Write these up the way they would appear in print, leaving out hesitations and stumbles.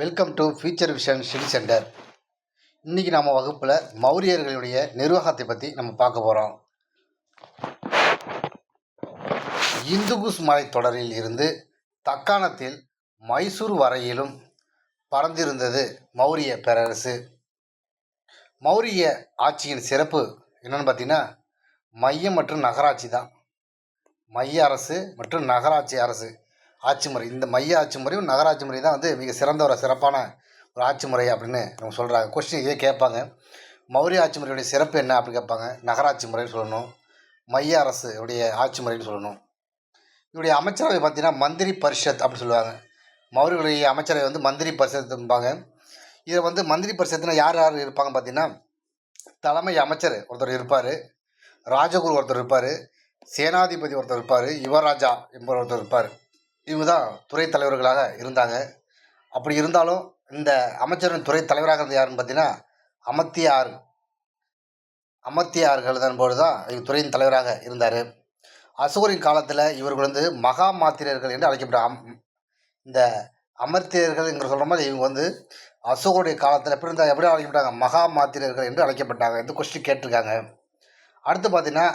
Welcome to future vision study centre. இன்றைக்கி நம்ம வகுப்பில் மௌரியர்களுடைய நிர்வாகத்தை பற்றி நம்ம பார்க்க போகிறோம். இந்துகுஸ் மலைத்தொடரில் இருந்து தக்காணத்தில் மைசூர் வரையிலும் பறந்திருந்தது மௌரிய பேரரசு. மௌரிய ஆட்சியின் சிறப்பு என்னென்னு பார்த்தீங்கன்னா மையம் மற்றும் நகராட்சி தான். மைய அரசு மற்றும் நகராட்சி அரசு ஆட்சி முறை, இந்த மைய ஆட்சி முறையும் நகராட்சி முறை தான் மிக சிறந்த ஒரு சிறப்பான ஒரு ஆட்சி முறை அப்படின்னு நம்ம சொல்கிறாங்க. கொஸ்டின் இதே கேட்பாங்க, மௌரிய ஆட்சி முறையுடைய சிறப்பு என்ன அப்படின்னு கேட்பாங்க. நகராட்சி முறைன்னு சொல்லணும், மைய அரசு உடைய ஆட்சி முறைன்னு சொல்லணும். இவருடைய அமைச்சரவை பார்த்தீங்கன்னா மந்திரி பரிஷத் அப்படின்னு சொல்லுவாங்க. மௌரியர்களுடைய அமைச்சரவை மந்திரி பரிஷத்தும்பாங்க. இதில் மந்திரி பரிஷத்துனா யார் யார் இருப்பாங்க பார்த்தீங்கன்னா, தலைமை அமைச்சர் ஒருத்தர் இருப்பார், ராஜகுரு ஒருத்தர் இருப்பார், சேனாதிபதி ஒருத்தர் இருப்பார், யுவராஜா என்பவர் ஒருத்தர் இருப்பார். இவங்க தான் துறை தலைவர்களாக இருந்தாங்க. அப்படி இருந்தாலும் இந்த அமைச்சரின் துறை தலைவராக இருந்தது யாருன்னு பார்த்தீங்கன்னா அமத்தியார்கள் போது தான் இவர் துறையின் தலைவராக இருந்தார். அசோகரின் காலத்தில் இவர்கள் மகா மாத்திரர்கள் என்று அழைக்கப்பட்டாங்க. இந்த அமர்த்தியர்கள் என்று சொல்கிற மாதிரி இவங்க அசோகருடைய காலத்தில் எப்படி அழைக்கப்பட்டாங்க, மகா மாத்திரர்கள் என்று அழைக்கப்பட்டாங்க. இந்த கொஸ்டின் கேட்டிருக்காங்க. அடுத்து பார்த்தீங்கன்னா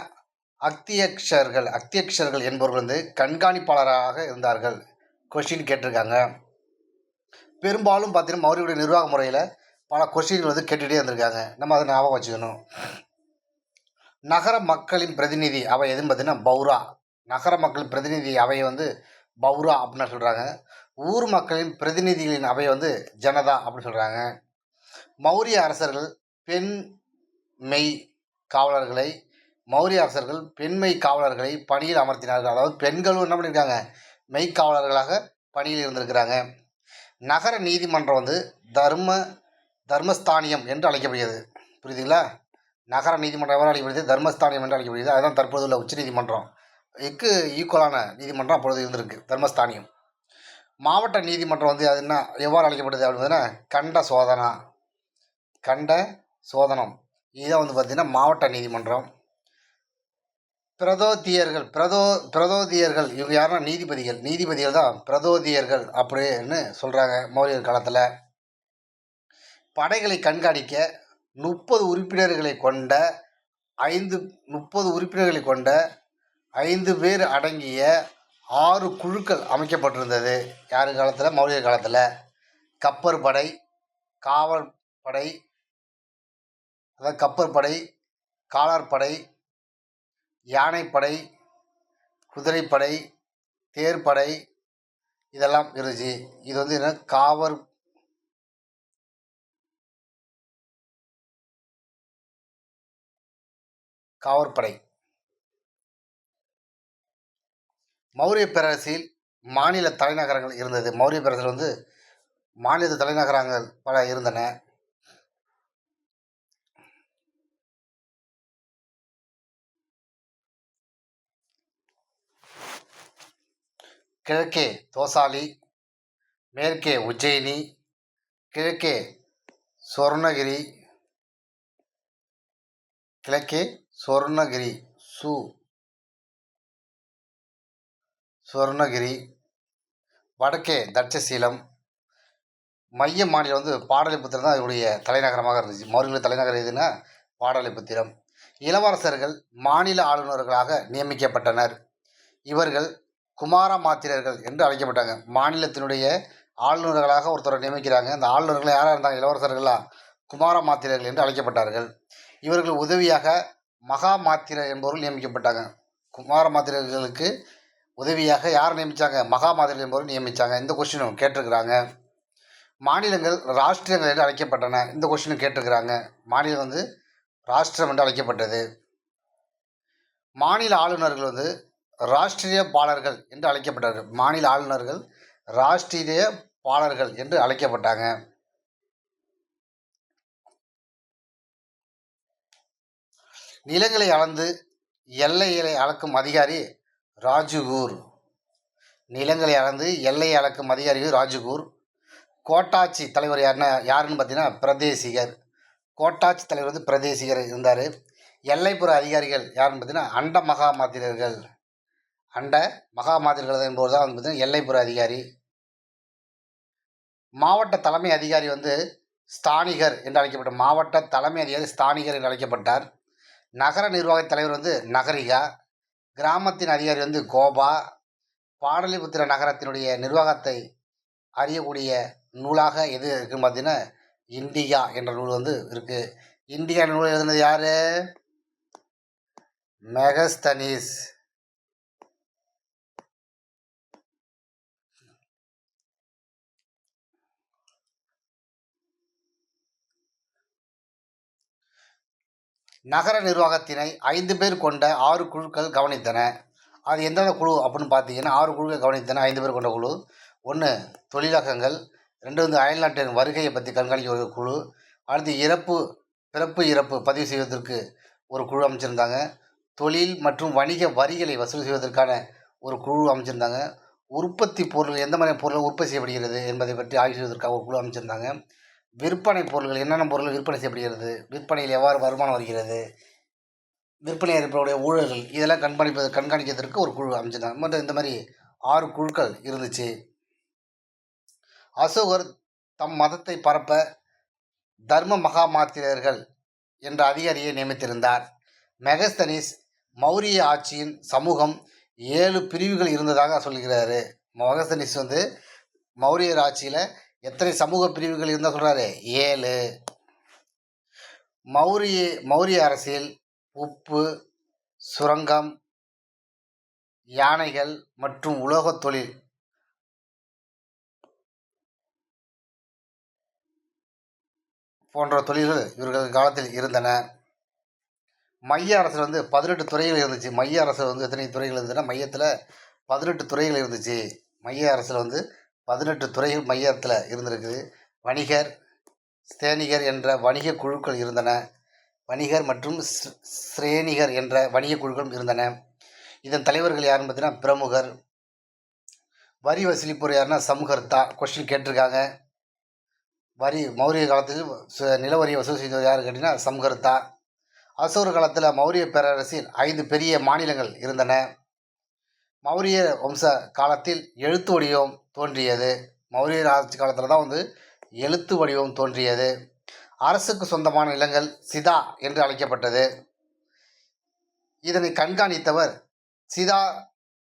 அக்தியக்ஷர்கள் என்பவர்கள் கண்காணிப்பாளராக இருந்தார்கள். கொஸ்டின் கேட்டிருக்காங்க. பெரும்பாலும் பார்த்தீங்கன்னா மௌரியருடைய நிர்வாக முறையில் பல கொஸ்டின்கள் கேட்டுகிட்டே இருந்திருக்காங்க. நம்ம அதை ஞாபகம் வச்சுக்கணும். நகர மக்களின் பிரதிநிதி அவை எதுன்னு பார்த்தீங்கன்னா பௌரா. நகர மக்களின் பிரதிநிதி அவையை பௌரா அப்படின்னு சொல்கிறாங்க. ஊர் மக்களின் பிரதிநிதிகளின் அவை ஜனதா அப்படின்னு சொல்கிறாங்க. மௌரிய அரசர்கள் பெண்மை காவலர்களை பணியில் அமர்த்தினார்கள். அதாவது பெண்களும் என்ன பண்ணியிருக்காங்க, மெய்க்காவலர்களாக பணியில் இருந்திருக்கிறாங்க. நகர நீதிமன்றம் தர்மஸ்தானியம் என்று அழைக்கப்படுகிறது. புரியுதுங்களா? நகர நீதிமன்றம் எவ்வாறு அழைக்கப்படுகிறது, தர்மஸ்தானியம் என்று அழைக்கப்படுகிறது. அதுதான் தற்போது உள்ள உச்ச நீதிமன்றம் ஈக்குவலான நீதிமன்றம் அப்பொழுது இருந்திருக்கு, தர்மஸ்தானியம். மாவட்ட நீதிமன்றம் அது என்ன எவ்வாறு அழைக்கப்படுது அப்படின்னா கண்ட சோதனம். இதுதான் பார்த்திங்கன்னா மாவட்ட நீதிமன்றம். பிரதோதியர்கள் இவங்க யாருன்னா நீதிபதிகள் தான் பிரதோதியர்கள் அப்படின்னு சொல்கிறாங்க. மௌரியர் காலத்தில் படைகளை கண்காணிக்க 30 உறுப்பினர்களை கொண்ட 5 பேர் அடங்கிய 6 குழுக்கள் அமைக்கப்பட்டிருந்தது. யார் காலத்தில்? மௌரியர் காலத்தில். கப்பற்படை, காவற்படை, கப்பற்படை, காலாட்படை, யானைப்படை, குதிரைப்படை, தேர்ப்படை இதெல்லாம் இருந்துச்சு. இது என்ன காவற்படை. மௌரிய பேரரசில் மாநில தலைநகரங்கள் இருந்தது. மௌரிய பேரரசில் மாநில தலைநகரங்கள் பல இருந்தன. கிழக்கே தோசாலி, மேற்கே உஜ்ஜயினி, கிழக்கே சொர்ணகிரி, வடக்கே தட்சசீலம். மைய மாநிலம் பாடலிபுத்திரம் தான் இவருடைய தலைநகரமாக இருந்துச்சு. மௌரியர்களுடைய தலைநகரம் எதுன்னா பாடலிபுத்திரம். இளவரசர்கள் மாநில ஆளுநர்களாக நியமிக்கப்பட்டனர். இவர்கள் குமார மாத்திரர்கள் என்று அழைக்கப்பட்டாங்க. மாநிலத்தினுடைய ஆளுநர்களாக ஒருத்தரை நியமிக்கிறாங்க. அந்த ஆளுநர்கள் யாராக இருந்தாங்க? இளவரசர்களாக குமார மாத்திரர்கள் என்று அழைக்கப்பட்டார்கள். இவர்கள் உதவியாக மகா மாத்திரர் என்பவர்கள் நியமிக்கப்பட்டாங்க. குமார மாத்திரர்களுக்கு உதவியாக யார் நியமித்தாங்க? மகா மாத்திரர் என்பவர்கள் நியமித்தாங்க. இந்த கொஸ்டினும் கேட்டிருக்கிறாங்க. மாநிலங்கள் ராஷ்டிரங்கள் என்று அழைக்கப்பட்டன. இந்த கொஸ்டினும் கேட்டிருக்கிறாங்க. மாநிலம் ராஷ்டிரம் என்று அழைக்கப்பட்டது. மாநில ஆளுநர்கள் ராஷ்டிரிய பாலர்கள் என்று அழைக்கப்பட்டார்கள். மாநில ஆளுநர்கள் ராஷ்டிரிய பாலர்கள் என்று அழைக்கப்பட்டாங்க. நிலங்களை அளந்து எல்லைகளை அளக்கும் அதிகாரி ராஜகுர். கோட்டாட்சி தலைவர் யாருன்னு பார்த்தீங்கன்னா பிரதேசிகர். கோட்டாட்சி தலைவர் பிரதேசிகர் இருந்தார். எல்லைப்புற அதிகாரிகள் யாருன்னு பார்த்தீங்கன்னா அண்ட மகா மாத்திரர்கள் என்பவர் தான் பார்த்தீங்கன்னா எல்லைப்புற அதிகாரி. மாவட்ட தலைமை அதிகாரி வந்து ஸ்தானிகர் என்று அழைக்கப்பட்டார். மாவட்ட தலைமை அதிகாரி ஸ்தானிகர் என்று அழைக்கப்பட்டார். நகர நிர்வாகத் தலைவர் வந்து நகரிகா. கிராமத்தின் அதிகாரி வந்து கோபா. பாடலிபுத்திர நகரத்தினுடைய நிர்வாகத்தை அறியக்கூடிய நூலாக எது இருக்குன்னு பார்த்தீங்கன்னா இண்டிகா என்ற நூல் வந்து இருக்குது. இண்டிகா நூல் எழுதுனது யார்? மெகஸ்தனீஸ். நகர நிர்வாகத்தினை 5 பேர் கொண்ட 6 குழுக்கள் கவனித்தன. அது எந்தெந்த குழு அப்படின்னு பார்த்தீங்கன்னா 6 குழுக்கள் கவனித்தன. 5 பேர் கொண்ட குழு. 1 தொழிலகங்கள், 2 வந்து அயல்நாட்டின் வருகையை பற்றி கண்காணிக்க ஒரு குழு, அடுத்து பிறப்பு இறப்பு பதிவு செய்வதற்கு ஒரு குழு அமைச்சிருந்தாங்க, தொழில் மற்றும் வணிக வரிகளை வசூல் செய்வதற்கான ஒரு குழு அமைச்சிருந்தாங்க, உற்பத்தி பொருள் எந்த மாதிரி பொருள் உற்பத்தி செய்யப்படுகிறது என்பதை பற்றி ஆய்வு செய்வதற்காக ஒரு குழு அமைச்சிருந்தாங்க, விற்பனை பொருள்கள் என்னென்ன பொருள் விற்பனை செய்யப்படுகிறது, விற்பனையில் எவ்வாறு வருமானம் வருகிறது, விற்பனை ஏற்படக்கூடிய ஊழல்கள் இதெல்லாம் கண்காணிக்கிறதுக்கு ஒரு குழு அமைச்சிருந்தாங்க. மற்றும் இந்த மாதிரி 6 குழுக்கள் இருந்துச்சு. அசோகர் தம் மதத்தை பரப்ப தர்ம மகாமாத்திரர்கள் என்ற அதிகாரியை நியமித்திருந்தார். மெகஸ்தனிஸ் மௌரிய ஆட்சியின் சமூகம் 7 பிரிவுகள் இருந்ததாக சொல்கிறாரு. மெகஸ்தனிஸ் வந்து மௌரியர் ஆட்சியில் எத்தனை சமூக பிரிவுகள் இருந்தால் சொல்கிறாரு? 7. மௌரிய அரசியல் உப்பு, சுரங்கம், யானைகள் மற்றும் உலோகத் தொழில் போன்ற தொழில்கள் இவர்கள் காலத்தில் இருந்தன. மைய அரசில் வந்து 18 துறைகள் இருந்துச்சு. மைய அரசில் வந்து எத்தனை துறைகள் இருந்ததுன்னா மையத்தில் 18 துறைகள் இருந்துச்சு. மைய அரசில் வந்து 18 துறைகள் மையத்தில் இருந்திருக்குது. வணிகர், ஸ்தேனிகர் என்ற வணிக குழுக்கள் இருந்தன. வணிகர் மற்றும் ஸ்ரேனிகர் என்ற வணிக குழுக்களும் இருந்தன. இதன் தலைவர்கள் யாருன்னு பார்த்தீங்கன்னா பிரமுகர். வரி வசூலிப்போர் யாருன்னா சம்ஹர்த்தா. கொஸ்டின் கேட்டிருக்காங்க. மௌரிய காலத்தில் நிலவரியை வசூல் செய்தவர் யார் கேட்டிங்கன்னா சம்ஹர்த்தா. அசோகர் காலத்தில் மௌரிய பேரரசில் 5 பெரிய மாநிலங்கள் இருந்தன. மௌரிய வம்ச காலத்தில் எழுத்து வடிவம் தோன்றியது. மௌரியர் ஆட்சி காலத்தில் தான் வந்து எழுத்து வடிவம் தோன்றியது. அரசுக்கு சொந்தமான நிலங்கள் சிதா என்று அழைக்கப்பட்டது. இதனை கண்காணித்தவர் சிதா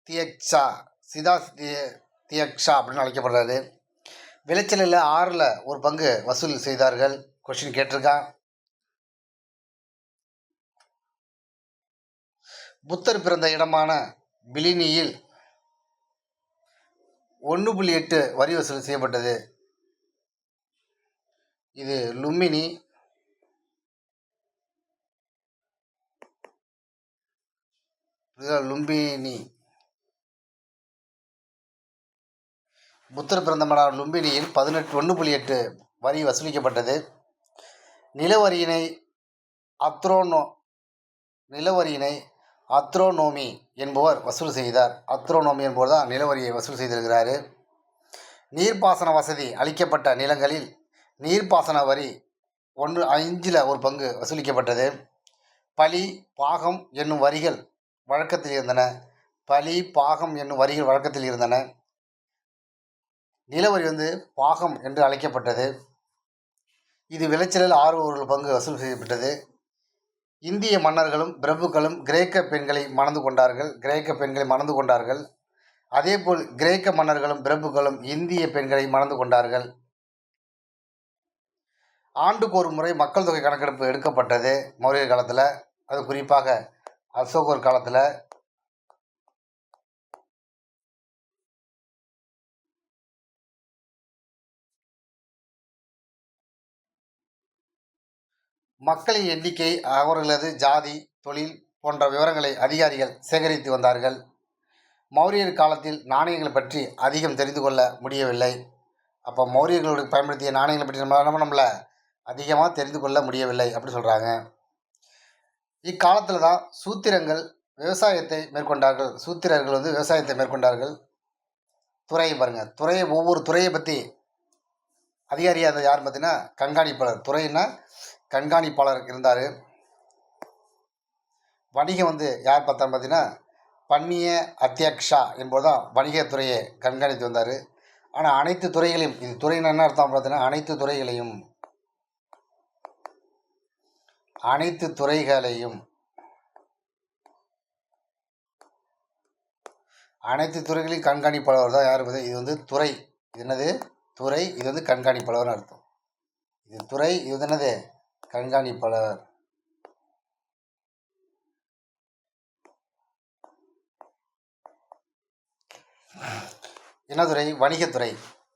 தியக்ஷா அப்படின்னு அழைக்கப்படுறாரு. விளைச்சலில் 6ல் ஒரு பங்கு வசூல் செய்தார்கள். கொஸ்டின் கேட்டிருக்கான். புத்தர் பிறந்த இடமான பிலினியில் 1.8 வரி வசூல் செய்யப்பட்டது. இது லும்பினி. புத்தர் பிறந்த இடம் லும்பினியில் 1.8 வரி வசூலிக்கப்பட்டது. நிலவரியினை அத்ரோனோமி என்பவர் வசூல் செய்தார். அத்ரோனோமி என்பவர் தான் நிலவரியை வசூல் செய்திருக்கிறாரு. நீர்ப்பாசன வசதி அளிக்கப்பட்ட நிலங்களில் நீர்ப்பாசன வரி 1/5 ஒரு பங்கு வசூலிக்கப்பட்டது. பலி, பாகம் என்னும் வரிகள் வழக்கத்தில் இருந்தன. நிலவரி வந்து பாகம் என்று அழைக்கப்பட்டது. இது விளைச்சலில் 6 பங்கு வசூல் செய்யப்பட்டது. இந்திய மன்னர்களும் பிரபுக்களும் கிரேக்க பெண்களை மணந்து கொண்டார்கள். அதேபோல் கிரேக்க மன்னர்களும் பிரபுக்களும் இந்திய பெண்களை மணந்து கொண்டார்கள். ஆண்டுக்கு ஒரு முறை மக்கள் தொகை கணக்கெடுப்பு எடுக்கப்பட்டது மௌரியர் காலத்தில். அது குறிப்பாக அசோகர் காலத்தில். மக்களின் எண்ணிக்கை, அவர்களது ஜாதி, தொழில் போன்ற விவரங்களை அதிகாரிகள் சேகரித்து வந்தார்கள். மௌரியர் காலத்தில் நாணயங்கள் பற்றி அதிகம் தெரிந்து கொள்ள முடியவில்லை. அப்போ மௌரியர்களுடைய பயன்படுத்திய நாணயங்களை பற்றி நம்மள அதிகமாக தெரிந்து கொள்ள முடியவில்லை அப்படின்னு சொல்கிறாங்க. இக்காலத்தில் தான் சூத்திரர்கள் வந்து விவசாயத்தை மேற்கொண்டார்கள். ஒவ்வொரு துறையை பற்றி அதிகாரியாக யாருன்னு பார்த்தீங்கன்னா கண்காணிப்பாளர். துறைன்னா கண்காணிப்பாளர் இருந்தார். வணிகம் வந்து யார் பார்த்தான்னு பார்த்தீங்கன்னா பன்னிய அத்தியக்ஷா என்பது தான் வணிகத்துறையை கண்காணித்து வந்தார். ஆனால் அனைத்து துறைகளையும், இது துறைன்னு என்ன அர்த்தம் பார்த்தீங்கன்னா அனைத்து துறைகளையும் கண்காணிப்பாளர் தான் யார்? இது வந்து துறை. இது என்னது? துறை. இது வந்து கண்காணிப்பாளர்னு அர்த்தம். இது துறை, இது வந்து என்னது? கண்காணிப்பாளர். என்ன துறை? வணிகத்துறை.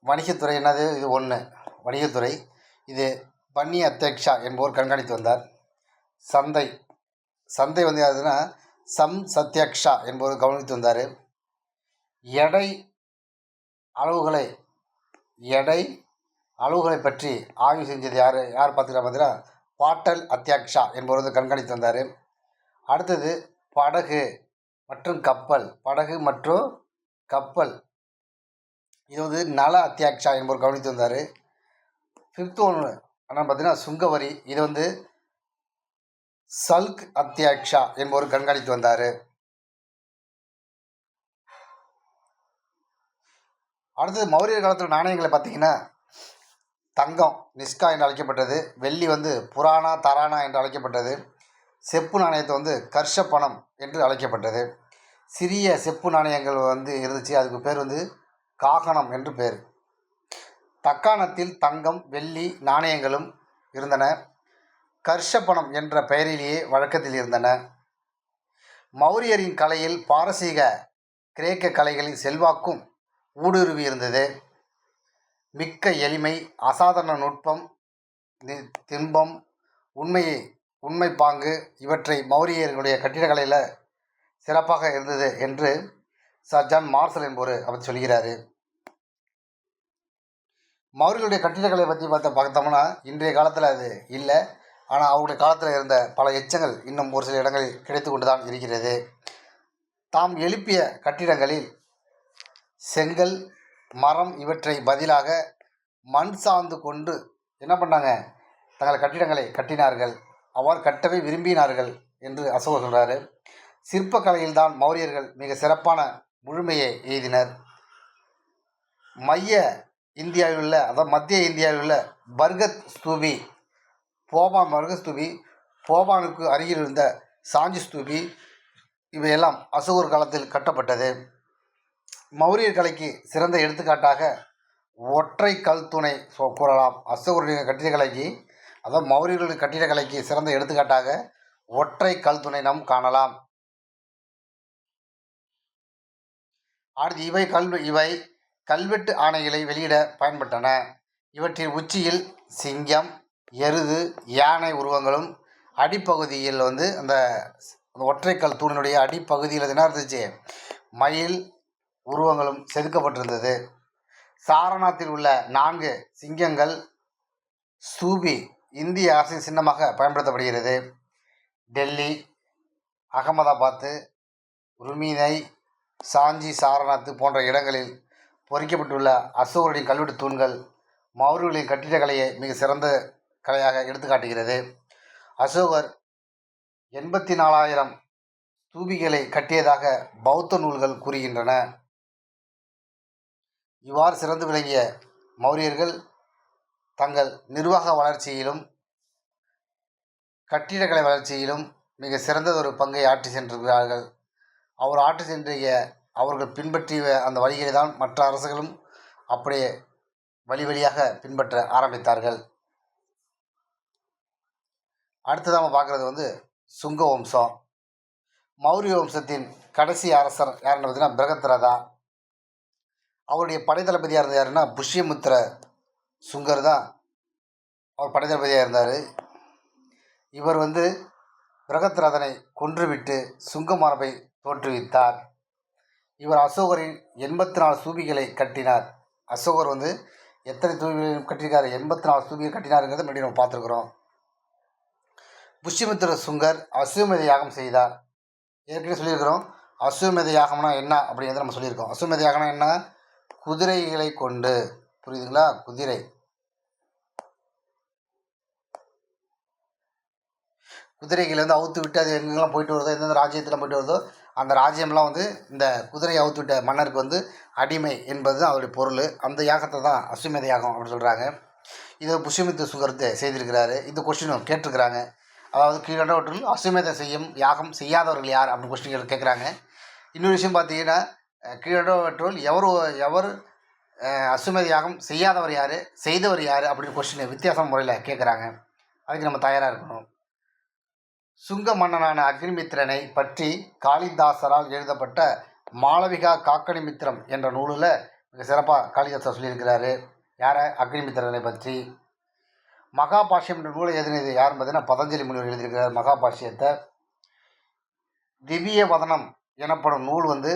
வணிகத்துறை என்னது? இது ஒன்று வணிகத்துறை. இது பன்னி அத்தியக்ஷா என்பவர் கண்காணித்து வந்தார். சந்தை. சந்தை வந்து யாருன்னா சத்யக்ஷா என்பவர் கவனித்து வந்தார். எடை அளவுகளை பற்றி ஆய்வு செஞ்சது யார் பார்த்தீங்கன்னா பாட்டல் அத்தியக்ஷா என்பவர் வந்து கண்காணித்து வந்தார். அடுத்தது படகு மற்றும் கப்பல். இது வந்து நல அத்தியக்ஷா என்பவர் கவனித்து வந்தார். ஃபிஃப்த் ஒன்று என்னன்னு பார்த்தீங்கன்னா சுங்கவரி. இது வந்து சல்க் அத்தியக்ஷா என்பவர் கண்காணித்து வந்தார். அடுத்தது மௌரியர் காலத்தில் நாணயங்களை பார்த்தீங்கன்னா தங்கம் நிஸ்கா என்று அழைக்கப்பட்டது. வெள்ளி வந்து புராணா தரானா என்று அழைக்கப்பட்டது. செப்பு நாணயத்தை வந்து கர்ஷ பணம் என்று அழைக்கப்பட்டது. சிறிய செப்பு நாணயங்கள் வந்து இருந்துச்சு, அதுக்கு பேர் வந்து காகணம் என்று பேர். தக்காணத்தில் தங்கம் வெள்ளி நாணயங்களும் இருந்தன. கர்ஷ பணம் என்ற பெயரிலேயே வழக்கத்தில் இருந்தன. மௌரியரின் கலையில் பாரசீக கிரேக்க கலைகளின் செல்வாக்கும் ஊடுருவி இருந்தது. மிக்க எளிமை, அசாதாரண நுட்பம், தின்பம், உண்மை பாங்கு இவற்றை மௌரியர்களுடைய கட்டிடக்கலையில் சிறப்பாக இருந்தது என்று சர் ஜான் மார்ஷல் என்பவர் அவர் சொல்கிறார். மௌரியர்களுடைய கட்டிடக்கலை பற்றி பார்த்தோம்னா இன்றைய காலத்தில் அது இல்லை. ஆனால் அவருடைய காலத்தில் இருந்த பல எச்சங்கள் இன்னும் ஒரு சில இடங்களில் கிடைத்து கொண்டு தான் இருக்கிறது. தாம் எழுப்பிய கட்டிடங்களில் செங்கல் மரம் இவற்றை பதிலாக மண் சார்ந்து கொண்டு என்ன பண்ணாங்க? தங்கள் கட்டிடங்களை கட்டினார்கள். அவ்வாறு கட்டவே விரும்பினார்கள் என்று அசோகர் சொல்கிறாரு. சிற்பக்கலையில்தான் மௌரியர்கள் மிக சிறப்பான முழுமையை எய்தினர். மத்திய இந்தியாவில் உள்ள பர்கத் ஸ்தூபி, போபானுக்கு அருகில் இருந்த சாஞ்சி ஸ்தூபி இவையெல்லாம் அசோகர் காலத்தில் கட்டப்பட்டது. மௌரியர் கலைக்கு சிறந்த எடுத்துக்காட்டாக ஒற்றை கல் துணை கூறலாம். அசோகருடைய கட்டிடக்கலைக்கு, அதாவது மௌரியர்களுடைய கட்டிடக்கலைக்கு சிறந்த எடுத்துக்காட்டாக ஒற்றை கல் துணை நாம் காணலாம். அடுத்து இவை கல்வெட்டு ஆணைகளை வெளியிட பயன்பட்டன. இவற்றின் உச்சியில் சிங்கம், எருது, யானை உருவங்களும் அடிப்பகுதியில் வந்து அந்த ஒற்றைக்கல் தூணினுடைய அடிப்பகுதியில் என்ன இருந்துச்சு? மயில் உருவங்களும் செதுக்கப்பட்டிருந்தது. சாரநாத்தில் உள்ள 4 சிங்கங்கள் ஸ்தூபி இந்திய அரசின் சின்னமாக பயன்படுத்தப்படுகிறது. டெல்லி, அகமதாபாத்து, ருமினை, சாஞ்சி, சாரநாத் போன்ற இடங்களில் பொறிக்கப்பட்டுள்ள அசோகருடைய கல்வெட்டு தூண்கள் மௌரியர்களின் கட்டிடக்கலையை மிக சிறந்த கலையாக எடுத்துக்காட்டுகிறது. அசோகர் 84,000 ஸ்தூபிகளை கட்டியதாக பௌத்த நூல்கள் கூறுகின்றன. இவ்வாறு சிறந்து விளங்கிய மௌரியர்கள் தங்கள் நிர்வாக வளர்ச்சியிலும் கட்டிடக்கலை வளர்ச்சியிலும் மிக சிறந்ததொரு பங்கை ஆற்றி சென்றிருக்கிறார்கள். அவர்கள் பின்பற்றிய அந்த வழிகளை தான் மற்ற அரசுகளும் அப்படியே வழியாக பின்பற்ற ஆரம்பித்தார்கள். அடுத்து நம்ம பார்க்குறது வந்து சுங்க வம்சம். மௌரிய வம்சத்தின் கடைசி அரசர் யாருன்னு பார்த்தீங்கன்னா பிரகத்ரதா. அவருடைய படைத்தளபதியாக இருந்தது யாருன்னா புஷ்யமுத்திர சுங்கர் தான் அவர் படைத்தளபதியாக இருந்தார். இவர் வந்து பிரகத்ரதனை கொன்றுவிட்டு சுங்க மரபை தோற்றுவித்தார். இவர் அசோகரின் 84 ஸ்தூபிகளை கட்டினார். அசோகர் வந்து எத்தனை ஸ்தூபிகளை கட்டியிருக்காரு? 84 ஸ்தூபிகளை கட்டினாருங்கிறத முன்னாடி நம்ம பார்த்துருக்குறோம். புஷ்யமித்திர சுங்கர் அஸ்வமேத யாகம் செய்தார். ஏற்கனவே சொல்லியிருக்கிறோம். அஸ்வமேத யாகம்னா என்ன அப்படிங்கிறத நம்ம சொல்லியிருக்கோம். அஸ்வமேத யாகம்னா என்ன? குதிரைகளை கொண்டு, புரியுதுங்களா? குதிரைகளை வந்து அவுத்து விட்டு அது எங்கெங்கெல்லாம் போயிட்டு வருதோ, எந்தெந்த ராஜ்யத்தில் போயிட்டு வருதோ அந்த ராஜ்யம்லாம் வந்து இந்த குதிரையை அவுத்துவிட்ட மன்னருக்கு வந்து அடிமை என்பது தான் அதோடைய பொருள். அந்த யாகத்தை தான் அஸ்வமேத யாகம் அப்படின்னு சொல்கிறாங்க. இதை புஷ்யமித்ர சுகர்த்து செய்திருக்கிறாரு. இந்த கொஸ்டினும் கேட்டிருக்கிறாங்க. அதாவது கீழவற்றில் அஸ்வமேத செய்யும் யாகம் செய்யாதவர்கள் யார் அப்படின்னு கொஸ்டின் கேட்குறாங்க. இன்னொரு விஷயம் பார்த்தீங்கன்னா, கீழவற்றுள் எவர் அஸ்வமேத யாகம் செய்யாதவர் யார், செய்தவர் யார் அப்படின்னு கொஸ்டின் வித்தியாசமான முறையில் கேட்குறாங்க. அதுக்கு நம்ம தயாராக இருக்கணும். சுங்க மன்னனான அக்னிமித்திரனை பற்றி காளிதாசரால் எழுதப்பட்ட மாளவிகா காக்கணிமித்திரம் என்ற நூலில் மிக சிறப்பாக காளிதாசர் சொல்லியிருக்கிறாரு. யாரை? அக்னிமித்திரனை பற்றி. மகாபாஷ்யம் என்ற நூலை எழுதினது யாருன்னு பார்த்தீங்கன்னா பதஞ்சலி முனிவர் எழுதியிருக்கிறார் மகாபாஷ்யத்தை. திவ்ய வதனம் எனப்படும் நூல் வந்து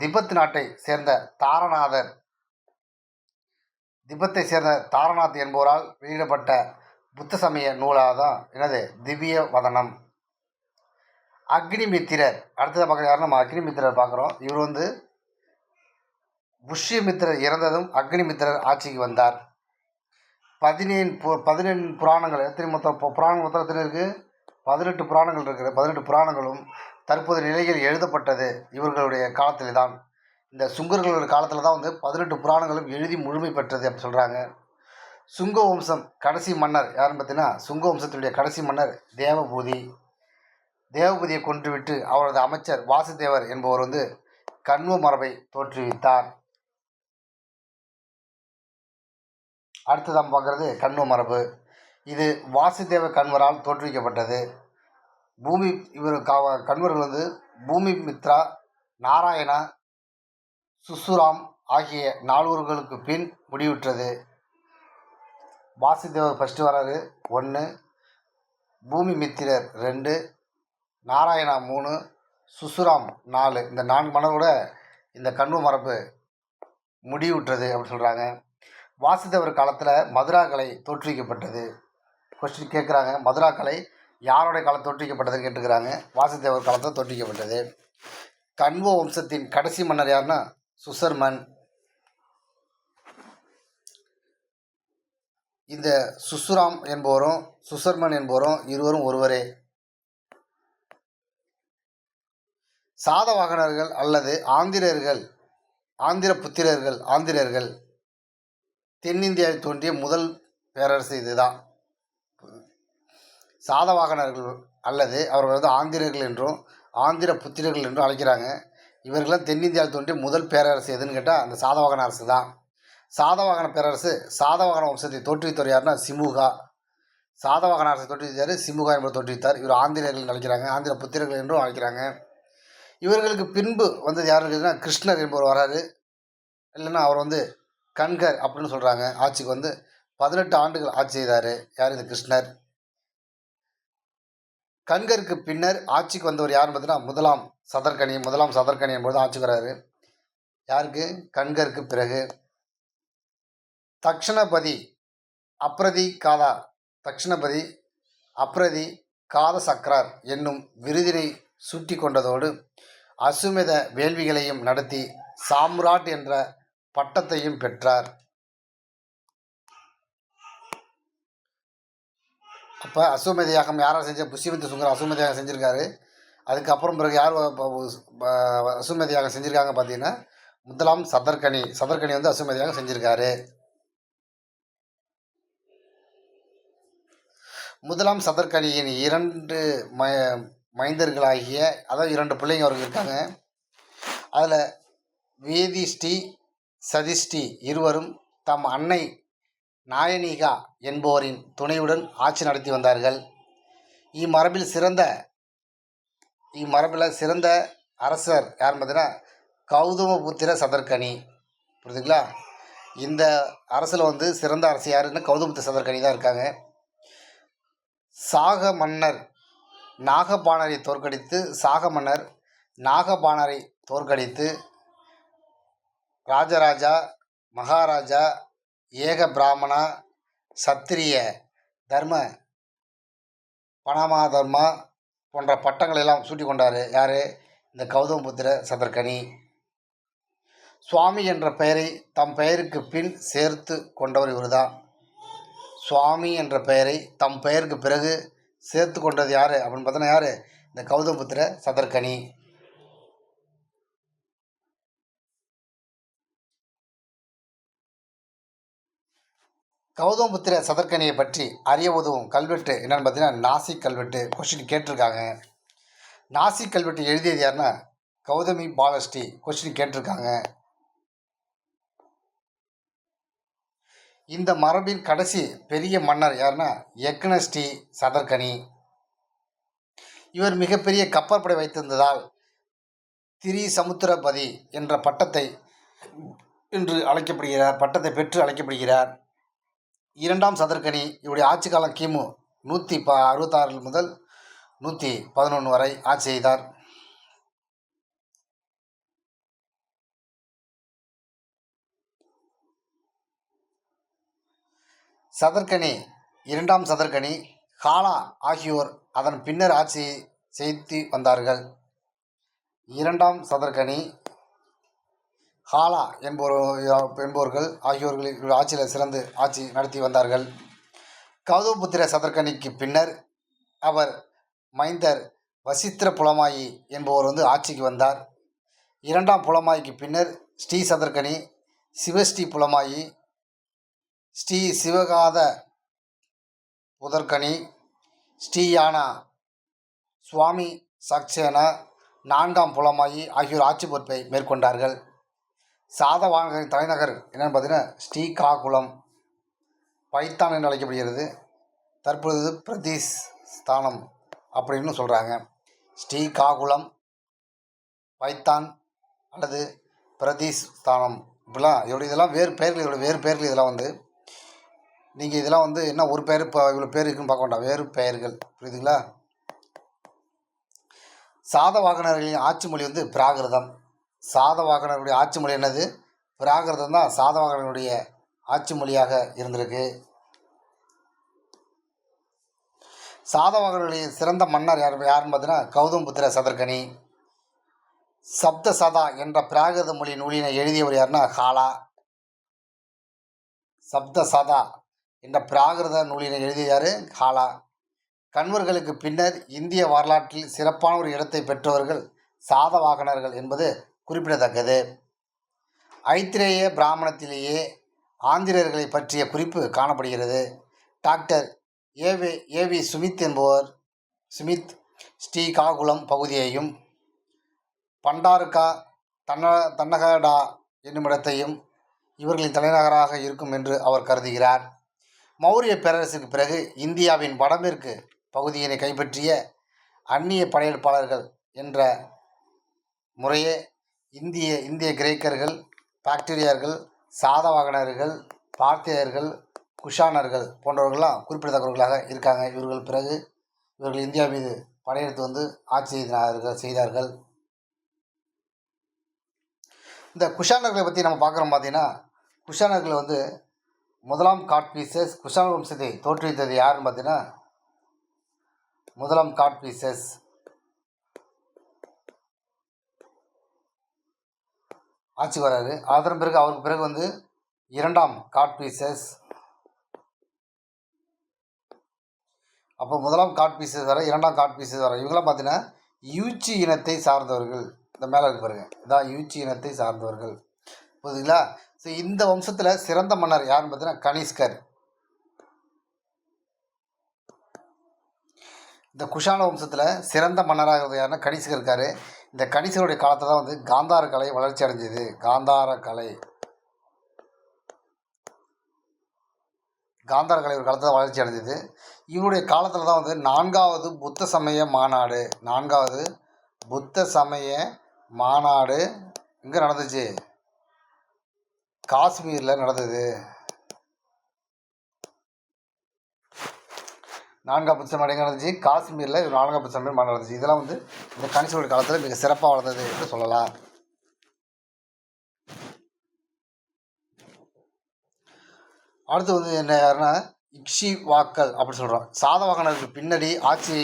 திபெத் நாட்டை சேர்ந்த தாரநாதர் திபெத்தை சேர்ந்த தாரநாத் என்பவரால் வெளியிடப்பட்ட புத்த சமய நூலாக தான் என்னது திவ்ய வதனம். அக்னிமித்திரர் அடுத்ததாக பார்க்குற யாரும் நம்ம அக்னிமித்திரர் பார்க்குறோம். இவர் வந்து புஷ்யமித்திரர் இறந்ததும் அக்னிமித்திரர் ஆட்சிக்கு வந்தார். 17 புராணங்கள் எத்தனை மொத்தம் புராணங்கள் மொத்தம் எத்தனை இருக்குது? 18 புராணங்கள் இருக்குது. 18 புராணங்களும் தற்போது நிலையில் எழுதப்பட்டது இவர்களுடைய காலத்தில் தான். இந்த சுங்கர்களுடைய காலத்தில் தான் வந்து 18 புராணங்களும் எழுதி முழுமை பெற்றது அப்படி சொல்கிறாங்க. சுங்க வம்சம் கடைசி மன்னர் யாருன்னு பார்த்தீங்கன்னா சுங்க வம்சத்தினுடைய கடைசி மன்னர் தேவபூதி. தேவபூதியை கொன்றுவிட்டு அவரது அமைச்சர் வாசுதேவர் என்பவர் வந்து கண்வ மரபை தோற்றுவித்தார். அடுத்து நாம் பார்க்குறது கண்வ மரபு. இது வாசுதேவ கண்வரால் தோற்றுவிக்கப்பட்டது. கண்வர்கள் வந்து பூமி மித்ரா, நாராயணா, சுசுராம் ஆகிய 4 பின் முடிவுற்றது. வாசுதேவர் ஃபஸ்ட்டு வராரு 1, பூமி மித்திரர் 2, நாராயணா 3, சுசுராம் 4. இந்த 4 மன்னரோட இந்த கண்வ மரபு முடிவுற்றது அப்படின்னு சொல்கிறாங்க. வாசுதேவர் காலத்தில் மதுரா கலை தோற்றுவிக்கப்பட்டது. கொஸ்டின் கேட்குறாங்க, மதுரா கலை யாரோடைய காலம் தோற்றுவிக்கப்பட்டதுன்னு கேட்டுக்கிறாங்க. வாசுதேவர் காலத்தில் தோற்றுவிக்கப்பட்டது. கண்வ வம்சத்தின் கடைசி மன்னர் யாருன்னா சுசர்மன். இந்த சுசுராம் என்பவரும் சுசர்மன் என்பவரும் இருவரும் ஒருவரே. சாதவாகனர்கள் அல்லது ஆந்திரர்கள் தென்னிந்தியாவில் தோன்றிய முதல் பேரரசு இதுதான். சாதவாகனர்கள் அல்லது அவர்கள் வந்து ஆந்திரர்கள் என்றும் ஆந்திர புத்திரர்கள் என்றும் அழைக்கிறாங்க. இவர்களாம் தென்னிந்தியாவில் தோன்றிய முதல் பேரரசு எதுன்னு கேட்டால் அந்த சாதவாகன அரசு தான். சாதவாகன பேரரசு சாதவாகன வம்சத்தை தோற்றுவித்தவர் யாருன்னா சிமுகா. சாதவாகன அரசை தோற்றுவித்தார் சிமுகா என்பவர் தோற்றுவித்தார். இவர் ஆந்திரர்கள் அழைக்கிறாங்க, ஆந்திர புத்திரர்கள் என்றும் அழைக்கிறாங்க. இவர்களுக்கு பின்பு வந்தது யாருன்னு கேட்டிங்கன்னா கிருஷ்ணர் என்பவர் வராரு. இல்லைன்னா அவர் வந்து கண்கர் அப்படின்னு சொல்கிறாங்க. ஆட்சிக்கு வந்து 18 ஆண்டுகள் ஆட்சி செய்தார். யார்? இந்த கிருஷ்ணர். கண்கருக்கு பின்னர் ஆட்சிக்கு வந்தவர் யாருன்னு பார்த்தீங்கன்னா முதலாம் சதர்கனி என்பது ஆட்சிக்கு வராரு. யாருக்கு? கண்கருக்கு பிறகு. தக்ஷணபதி அப்ரதி காத சக்கரார் என்னும் விருதினை சூட்டி கொண்டதோடு அசுமேத வேள்விகளையும் நடத்தி சாம்ராட் என்ற பட்டத்தையும் பெற்றார். அப்போ அசுவமேத யாகம் யாரால் செஞ்ச? புஷ்யமித்ர சுங்கர் அசுவமேத யாகம் செஞ்சுருக்காரு. அதுக்கப்புறம் பிறகு யார் அசுவமேத யாகம் செஞ்சுருக்காங்க பார்த்தீங்கன்னா முதலாம் சதர்கனி வந்து அசுவமேத யாகம் செஞ்சுருக்காரு. முதலாம் சதர்கனியின் 2 மைந்தர்களாகிய அதாவது 2 பிள்ளைங்க அவருக்கு இருக்காங்க. அதில் வேதிஷ்டி சதிஷ்டி இருவரும் தம் அன்னை நாயனிகா என்பவரின் துணையுடன் ஆட்சி நடத்தி வந்தார்கள். இம்மரபில் சிறந்த அரசர் யாருன்னு பார்த்தீங்கன்னா கௌதமபுத்திர சதர்கனி. புரியுதுங்களா? இந்த அரசில் வந்து சிறந்த அரசு யாருன்னா கௌதமபுத்திர சதர்கனி தான் இருக்காங்க. சாக மன்னர் நாகபாணரை தோற்கடித்து ராஜராஜா, மகாராஜா, ஏக பிராமணா, சத்திரிய தர்ம, பணமாதர்மா போன்ற பட்டங்களை எல்லாம் சூட்டி கொண்டார். யார்? இந்த கௌதமபுத்திர சதர்கனி. சுவாமி என்ற பெயரை தம் பெயருக்கு பின் சேர்த்து கொண்டவர் இவர் தான். சுவாமி என்ற பெயரை தம் பெயருக்கு பிறகு சேர்த்து கொண்டது யார் அப்படின்னு பார்த்தோன்னா யார்? இந்த கௌதமபுத்திர சதர்கனி. கௌதமபுத்திர சதர்கனியை பற்றி அறிய உதவும் கல்வெட்டு என்னன்னு பார்த்தீங்கன்னா நாசிக் கல்வெட்டு. கொஸ்டின் கேட்டிருக்காங்க. நாசிக் கல்வெட்டு எழுதியது யாருன்னா கௌதமி பாலஸ்ரீ. கொஸ்டின் கேட்டிருக்காங்க. இந்த மரபின் கடைசி பெரிய மன்னர் யாருன்னா யக்னஸ்ரீ சதர்கனி. இவர் மிகப்பெரிய கப்பற்படை வைத்திருந்ததால் திரிசமுத்திரபதி என்ற பட்டத்தை பெற்று அழைக்கப்படுகிறார். இரண்டாம் சதர்கனி இவருடைய ஆட்சி காலம் கிமு 166 முதல் 111 வரை ஆட்சி செய்தார். சதர்கனி இரண்டாம் சதர்கனி ஹாலா ஆகியோர் அதன் பின்னர் ஆட்சி செய்து வந்தார்கள். இரண்டாம் சதர்கனி ஹாலா என்பவர்கள் ஆகியோர்கள் ஆட்சியில் சிறந்து ஆட்சி நடத்தி வந்தார்கள். கௌதமபுத்திர சதர்கனிக்கு பின்னர் அவர் மைந்தர் வசித்திர புலமாயி என்பவர் ஆட்சிக்கு வந்தார். இரண்டாம் புலமாயிக்கு பின்னர் ஸ்ரீ சதர்கனி, சிவஸ்ரீ புலமாயி, ஸ்ரீ சிவகாத புதர்கனி, ஸ்ரீயானா, சுவாமி சக்சேனா, நான்காம் புலமாயி ஆகியோர் ஆட்சி பொறுப்பை மேற்கொண்டார்கள். சாதவாகனின் தலைநகர் என்னென்னு பார்த்தீங்கன்னா ஸ்ரீகாகுளம், பைத்தான் என்று அழைக்கப்படுகிறது. தற்பொழுது பிரதீஷ் ஸ்தானம் அப்படின்னு சொல்கிறாங்க. ஸ்ரீகாகுளம், பைத்தான் அல்லது பிரதீஷ் ஸ்தானம் இப்படிலாம் இதெல்லாம் வேறு பெயர்கள். இதெல்லாம் நீங்கள் இதெல்லாம் என்ன ஒரு பேர் இப்போ இவ்வளோ பேர் இருக்குன்னு பார்க்க வேண்டாம், வேறு பெயர்கள். புரியுதுங்களா? சாதவாகனர்களின் ஆட்சி மொழி பிராகிருதம். சாதவாகனருடைய ஆட்சி மொழி என்னது? பிராகிருதம் தான் சாதவாகனருடைய ஆட்சி மொழியாக இருந்திருக்கு. சாதவாகனர்களின் சிறந்த மன்னர் யாருன்னு பார்த்தீங்கன்னா கௌதமபுத்திர சதர்கனி. சப்த சதா என்ற பிராகிருத மொழி நூலினை எழுதியவர் யாருன்னா ஹாலா. சப்த சதா என்ற பிராகிருத நூலினை எழுதியார் ஹாலா. கண்வர்களுக்கு பின்னர் இந்திய வரலாற்றில் சிறப்பான ஒரு இடத்தை பெற்றவர்கள் சாதவாகனர்கள் என்பது குறிப்பிடத்தக்கது. ஐத்திரேய பிராமணத்திலேயே ஆந்திரர்களை பற்றிய குறிப்பு காணப்படுகிறது. டாக்டர் ஏவி சுமித் ஸ்ரீகாகுளம் பகுதியையும் பண்டாருக்கா தன்னகடா என்னுமிடத்தையும் இவர்களின் தலைநகராக இருக்கும் என்று அவர் கருதுகிறார். மௌரிய பேரரசுக்கு பிறகு இந்தியாவின் வடமேற்கு பகுதியினை கைப்பற்றிய அந்நிய படையெடுப்பாளர்கள் என்ற முறையே இந்திய கிரேக்கர்கள், பாக்டீரியர்கள், சாதவாகனர்கள், பார்த்தியர்கள், குஷானர்கள் போன்றவர்கள்லாம் குறிப்பிடத்தக்கவர்களாக இருக்காங்க. இவர்கள் இந்தியா மீது படையெடுத்து ஆட்சி செய்தார்கள். இந்த குஷானர்களை பற்றி நம்ம பார்க்குறோம். பார்த்தீங்கன்னா குஷானர்கள் முதலாம் காட்பீசஸ் குஷான வம்சத்தை தோற்றுவித்தது யாருன்னு பார்த்தீங்கன்னா முதலாம் காட்பீசஸ். ஆட்சி வராரு. அதன் பிறகு அவருக்கு பிறகு இரண்டாம் காட்பீசஸ். அப்போ முதலாம் காட்பீசஸ் வர, இரண்டாம் காட்பீசஸ் வர. இவங்களாம் பார்த்தீங்கன்னா யூச்சி இனத்தை சார்ந்தவர்கள். இந்த மேலே இருக்கு பாருங்க, இதான் யூச்சி இனத்தை சார்ந்தவர்கள். புரியுதுங்களா? ஸோ இந்த வம்சத்தில் சிறந்த மன்னர் யாருன்னு பார்த்தீங்கன்னா கனிஷ்கர். இந்த குஷான வம்சத்தில் சிறந்த மன்னராக இருந்தது யாருன்னா கனிஷ்கர் இருக்கார். இந்த கனிஷ்கருடைய காலத்தில் தான் காந்தார கலை வளர்ச்சி அடைஞ்சது. காந்தார கலை ஒரு காலத்தில் வளர்ச்சி அடைஞ்சது. இவருடைய காலத்தில் தான் நான்காவது புத்த சமய மாநாடு எங்கே நடந்துச்சு? காஷ்மீரில் நடந்தது. நான்காம் புத்த சமயம் நடந்துச்சு காஷ்மீரில். நான்காம் புத்த சமயம் நடந்துச்சு. இதெல்லாம் இந்த கனிஷ்கருடைய காலத்தில் மிக சிறப்பாக வளர்ந்தது என்று சொல்லலாம். அடுத்து என்ன யாருன்னா இக்ஷிவாக்கல் அப்படின்னு சொல்கிறோம். சாதவாகனருக்கு பின்னாடி ஆட்சி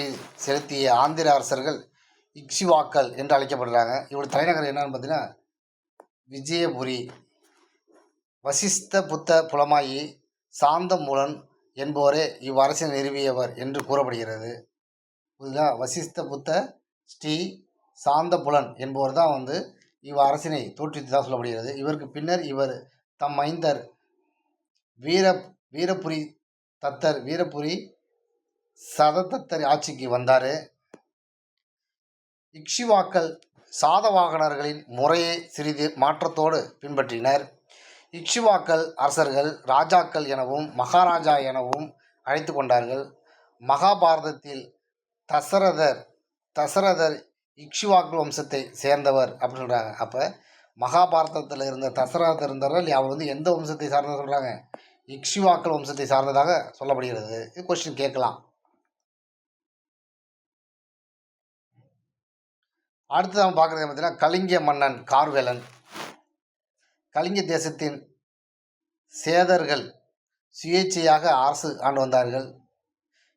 செலுத்திய ஆந்திர அரசர்கள் இக்ஷிவாக்கல் என்று அழைக்கப்படுறாங்க. இவருடைய தலைநகர் என்னன்னு பார்த்தீங்கன்னா விஜயபுரி. வசிஷ்ட புத்த புலமாயி சாந்தமூலன் என்பவரே இவ்வரசை நிறுவியவர் என்று கூறப்படுகிறது. புரியுதா? வசிஷ்ட புத்த ஸ்ரீ சாந்தபுலன் என்பவர் தான் இவ்வரசினை தோற்றுவித்ததாக சொல்லப்படுகிறது. இவருக்கு பின்னர் இவர் தம் மைந்தர் வீரபுரி சததத்தர் ஆட்சிக்கு வந்தார். இக்ஷுவாக்கள் சாதவாகனர்களின் முறையை சிறிது மாற்றத்தோடு பின்பற்றினர். இக்ஷுவாக்கள் அரசர்கள் ராஜாக்கள் எனவும் மகாராஜா எனவும் அழைத்து கொண்டார்கள். மகாபாரதத்தில் தசரதர் இக்ஷுவாக்கள் வம்சத்தை சேர்ந்தவர் அப்படின்னு சொல்கிறாங்க. அப்போ மகாபாரதத்தில் இருந்த தசரதர் இருந்தார் இல்லையா, அவர் வந்து எந்த வம்சத்தை சார்ந்தவர் சொல்கிறாங்க? இக்ஷுவாக்கள் வம்சத்தை சார்ந்ததாக சொல்லப்படுகிறது. இது கொஸ்டின் கேட்கலாம். அடுத்து நம்ம பார்க்குறது பார்த்தீங்கன்னா கலிங்க மன்னன் கார்வேலன். கலிங்க தேசத்தின் சேதர்கள் சுயேட்சையாக அரசு ஆண்டு வந்தார்கள்.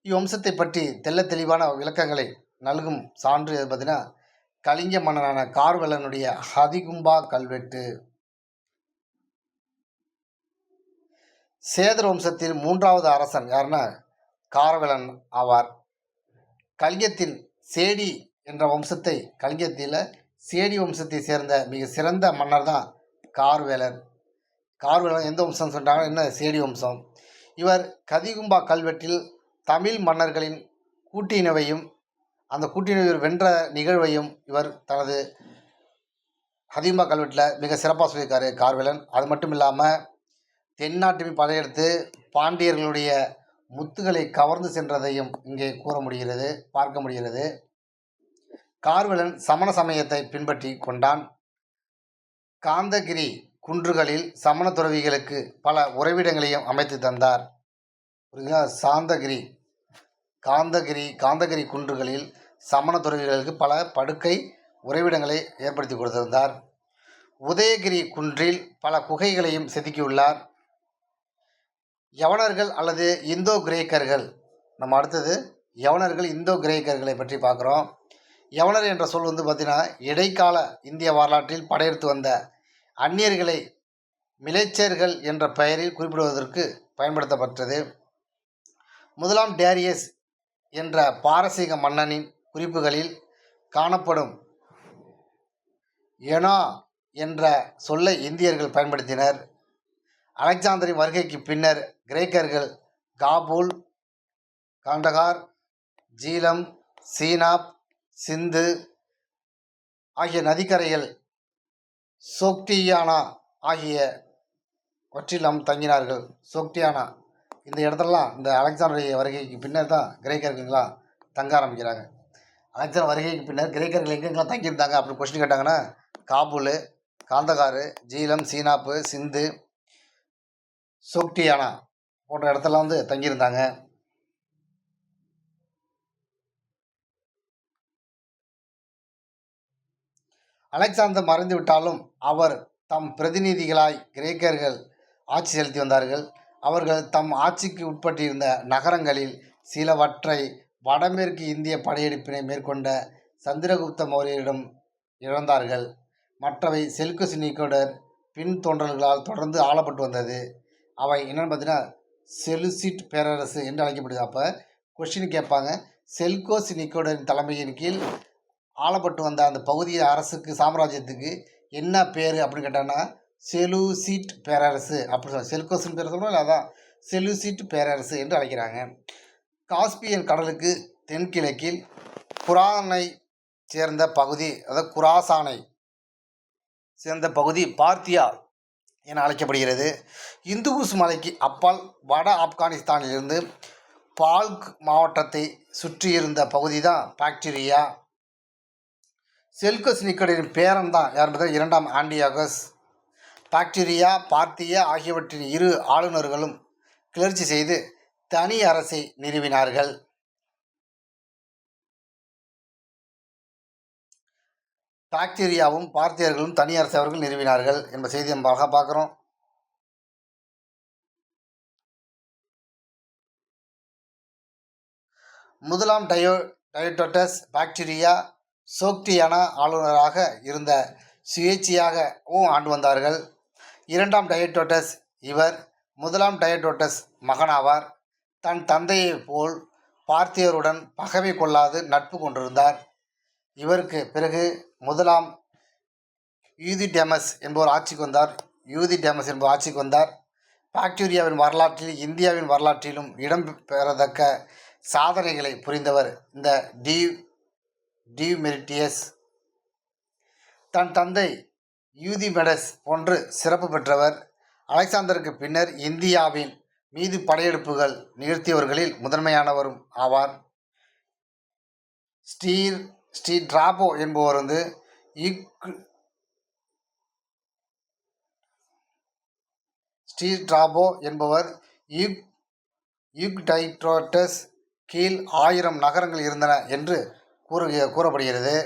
இவ்வம்சத்தை பற்றி தெள்ள தெளிவான விளக்கங்களை நல்கும் சான்று எது பார்த்தீங்கன்னா கலிங்க மன்னனான கார்வேலனுடைய ஹதிகும்பா கல்வெட்டு. சேதர் வம்சத்தின் 3வது அரசன் யாருன்னா கார்வேலன் ஆவார். கலிங்கத்தின் சேடி என்ற வம்சத்தை கலிங்கத்தில் சேடி வம்சத்தை சேர்ந்த மிக சிறந்த மன்னர் தான் கார்வேலன். கார்வேலன் எந்த வம்சம் சொல்கிறாங்க? என்ன சேடி வம்சம். இவர் கதிகும்பா கல்வெட்டில் தமிழ் மன்னர்களின் கூட்டினவையும் அந்த கூட்டினவர் வென்ற நிகழ்வையும் இவர் தனது ஹதிகும்பா கல்வெட்டில் மிக சிறப்பாக சொல்லியிருக்காரு கார்வேலன். அது மட்டும் இல்லாமல் தென்னாட்டுமை படையெடுத்து பாண்டியர்களுடைய முத்துகளை கவர்ந்து சென்றதையும் இங்கே பார்க்க முடிகிறது. கார்வேலன் சமண சமயத்தை பின்பற்றி கொண்டான். காந்தகிரி குன்றுகளில் சமண துறவிகளுக்கு பல உறைவிடங்களையும் அமைத்து தந்தார். காந்தகிரி குன்றுகளில் சமண துறவிகளுக்கு பல படுக்கை உறைவிடங்களை ஏற்படுத்தி கொடுத்திருந்தார். உதயகிரி குன்றில் பல குகைகளையும் செதுக்கியுள்ளார். யவனர்கள் அல்லது இந்தோ கிரேக்கர்கள், நம்ம அடுத்தது யவனர்கள் இந்தோ கிரேக்கர்களை பற்றி பார்க்குறோம். யவனர் என்ற சொல் வந்து பார்த்திங்கன்னா இடைக்கால இந்திய வரலாற்றில் படையெடுத்து வந்த அந்நியர்களை மிலேச்சர்கள் என்ற பெயரில் குறிப்பிடுவதற்கு பயன்படுத்தப்பட்டது. 1ஆம் டேரியஸ் என்ற பாரசீக மன்னனின் குறிப்புகளில் காணப்படும் எனா என்ற சொல்லை இந்தியர்கள் பயன்படுத்தினர். அலெக்சாந்தரின் வருகைக்கு பின்னர் கிரேக்கர்கள் காபூல், காண்டகார், ஜீலம், சீனாப், சிந்து ஆகிய நதிக்கரைகள், சோக்டியானா ஆகியவற்றிலும் தங்கினார்கள். சோக்டியானா இந்த இடத்துலலாம் இந்த அலெக்சாண்டருடைய வருகைக்கு பின்னர் தான் கிரேக்கர்கள்லாம் தங்க ஆரம்பிக்கிறாங்க. அலெக்சாண்டர் வருகைக்கு பின்னர் கிரேக்கர்கள் எங்கெங்கெல்லாம் தங்கியிருந்தாங்க அப்படின்னு கொஸ்டின் கேட்டாங்கன்னா காபூல், காந்தகார், ஜீலம், சீனாப்பு, சிந்து, சோக்டியானா போன்ற இடத்துல வந்து தங்கியிருந்தாங்க. அலெக்சாந்தர் மறைந்து விட்டாலும் அவர் தம் பிரதிநிதிகளாய் கிரேக்கர்கள் ஆட்சி செலுத்தி வந்தார்கள். அவர்கள் தம் ஆட்சிக்கு உட்பட்டிருந்த நகரங்களில் சிலவற்றை வடமேற்கு இந்திய படையெடுப்பினை மேற்கொண்ட சந்திரகுப்த மௌரியரிடம் இழந்தார்கள். மற்றவை செல்கஸ் நிக்கோடர் பின் தோன்றல்களால் தொடர்ந்து ஆளப்பட்டு வந்தது. அவை என்னென்னு பார்த்தீங்கன்னா செலுசிட் பேரரசு என்று அழைக்கப்படுது. அப்போ கொஸ்டின் கேட்பாங்க, செல்கோஸ் நிக்கோடரின் தலைமையின் கீழ் ஆளப்பட்டு வந்த அந்த பகுதிய அரசுக்கு சாம்ராஜ்யத்துக்கு என்ன பேர் அப்படின்னு கேட்டாங்கன்னா செலூசிட் பேரரசு அப்படி சொல்ல. செல்கோஸின் பேர் சொல்கிறோம் இல்லை, அதான் செலூசிட் பேரரசு என்று அழைக்கிறாங்க. காஸ்பியன் கடலுக்கு தென்கிழக்கில் குரானை சேர்ந்த பகுதி, அதாவது குராசானை சேர்ந்த பகுதி பார்த்தியா என அழைக்கப்படுகிறது. இந்துகுஸ் மலைக்கு அப்பால் வட ஆப்கானிஸ்தானிலிருந்து பால்க் மாவட்டத்தை சுற்றியிருந்த பகுதி தான் பாக்டீரியா. செல்கஸ் நிக்கோடரின் பேரன் தான் யார் என்பது 2ஆம் ஆண்டியோகஸ். பாக்டீரியா, பார்த்தியா ஆகியவற்றின் இரு ஆளுநர்களும் கிளர்ச்சி செய்து தனி அரசை நிறுவினார்கள். பாக்டீரியாவும் பார்த்தியர்களும் தனி அரசை அவர்கள் நிறுவினார்கள் என்ற செய்தி நம்ம அழகாக பார்க்குறோம். முதலாம் டயோடோட்டஸ் பாக்டீரியா சோக்டியானா ஆளுநராக இருந்த சுயேட்சையாகவும் ஆண்டு வந்தார்கள். 2ஆம் டயோடோட்டஸ் இவர் 1ஆம் டயோடோட்டஸ் மகனாவார். தன் தந்தையைப் போல் பார்த்தியருடன் பகைமை கொள்ளாது நட்பு கொண்டிருந்தார். இவருக்கு பிறகு 1ஆம் யூதிடெமஸ் என்பவர் ஆட்சிக்கு வந்தார். பாக்டீரியாவின் வரலாற்றில் இந்தியாவின் வரலாற்றிலும் இடம்பெறத்தக்க சாதனைகளை புரிந்தவர் இந்த டிமெரிட்டியஸ். தன் தந்தை யூதிமெடஸ் போன்று சிறப்பு பெற்றவர். அலெக்சாந்தருக்கு பின்னர் இந்தியாவின் மீது படையெடுப்புகள் நிகழ்த்தியவர்களில் முதன்மையானவரும் ஆவார். ஸ்ட்ராபோ என்பவர் யூக்டைடோட்டஸ் கீழ் 1000 நகரங்கள் இருந்தன என்று கூறப்படுகிறது.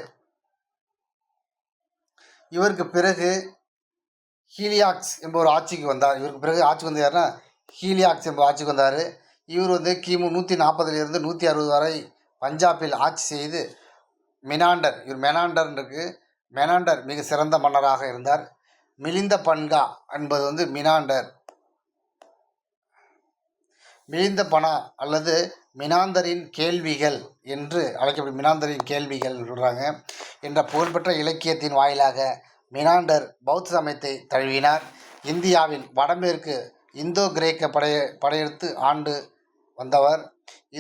இவருக்கு பிறகு ஹீலியாக்ஸ் என்பவர் ஆட்சிக்கு வந்தார். ஹீலியாக்ஸ் என்பவர் ஆட்சிக்கு வந்தார். இவர் கிமு 140 160 வரை பஞ்சாபில் ஆட்சி செய்து மெனாண்டர் மிக சிறந்த மன்னராக இருந்தார். மிலிந்த பன்கா என்பது மிலிந்த பனா அல்லது மினாந்தரின் கேள்விகள் என்று அழைக்கப்படும். மினாந்தரின் கேள்விகள் சொல்கிறாங்க என்ற புகழ்பெற்ற இலக்கியத்தின் வாயிலாக மினாண்டர் பௌத்த சமயத்தை தழுவினார். இந்தியாவின் வடமேற்கு இந்தோ கிரேக்க படையெடுத்து ஆண்டு வந்தவர்.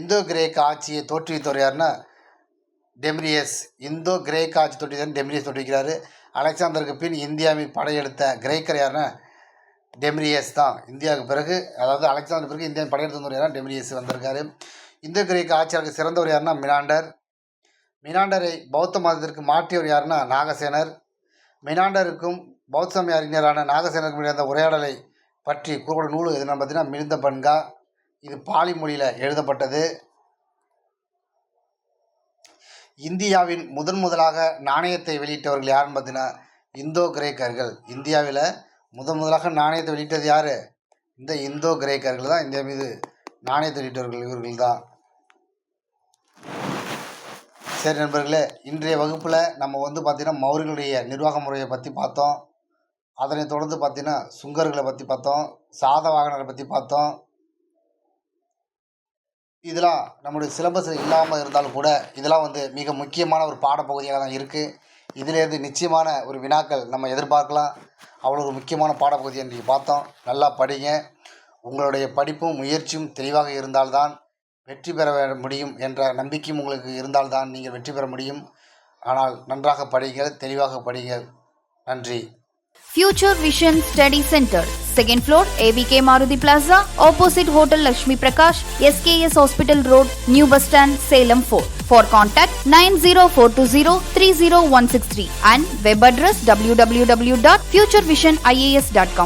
இந்தோ கிரேக்க ஆட்சியை தோற்றுவித்தவர் யாருன்னா டெமிரியஸ். இந்தோ கிரேக்க ஆட்சி டெமிரியஸ் தோற்றுவிக்கிறாரு. அலெக்சாந்தருக்கு பின் இந்தியாவின் படையெடுத்த கிரேக்கர் யாருன்னா டெமிரியஸ் தான். இந்தியாவுக்கு பிறகு, அதாவது அலெக்சாந்தர் பிறகு இந்தியாவின் படையெடுத்தவர் யாருன்னா டெமிரியஸ் வந்திருக்காரு. இந்தோ கிரேக்க ஆட்சியாளருக்கு சிறந்தவர் யாருன்னா மினாண்டரை பௌத்த மதத்திற்கு மாற்றியவர் யாருன்னா நாகசேனர். மினாண்டருக்கும் பௌத்த சமய அறிஞரான நாகசேனருக்கும் இடையே உரையாடலை பற்றி கூறப்படும் நூல் எதுனா பார்த்தீங்கன்னா மிலிந்த பன்கா. இது பாலி மொழியில் எழுதப்பட்டது. இந்தியாவின் முதலாக நாணயத்தை வெளியிட்டவர்கள் யாருன்னு பார்த்தீங்கன்னா இந்தோ கிரேக்கர்கள். இந்தியாவில் முதலாக நாணயத்தை வெளியிட்டது யார்? இந்த இந்தோ கிரேக்கர்கள் தான் இந்தியா மீது நாணயத்தை வெளியிட்டவர்கள் இவர்கள் தான். சரி நண்பர்களே, இன்றைய வகுப்பில் நம்ம பார்த்திங்கன்னா மௌரியர்களுடைய நிர்வாக முறையை பற்றி பார்த்தோம். அதனைத் தொடர்ந்து பார்த்திங்கன்னா சுங்கர்களை பற்றி பார்த்தோம், சாதவாகனரை பற்றி பார்த்தோம். இதெல்லாம் நம்முடைய சிலபஸில் இல்லாமல் இருந்தாலும் கூட இதெல்லாம் மிக முக்கியமான ஒரு பாடப்பகுதியாக தான் இருக்குது. இதிலேருந்து நிச்சயமான ஒரு வினாக்கள் நம்ம எதிர்பார்க்கலாம். அவ்வளோ ஒரு முக்கியமான பாடப்பகுதியை இன்றைக்கி பார்த்தோம். நல்லா படிங்க. உங்களுடைய படிப்பும் முயற்சியும் தெளிவாக இருந்தால்தான் வெற்றி பெற முடியும் என்ற நம்பிக்கையும் உங்களுக்கு இருந்தால்தான் நீங்கள் வெற்றி பெற முடியும். ஆனால் நன்றாக படிங்கள், தெளிவாக படிங்கள். நன்றி. Future Vision Study Center, 2nd floor, ABK Maruti Plaza, opposite Hotel Lakshmi Prakash, SKS Hospital Road, New Bus Stand, Salem 4. For contact 90420 30163 and web address www.futurevision.ias.com.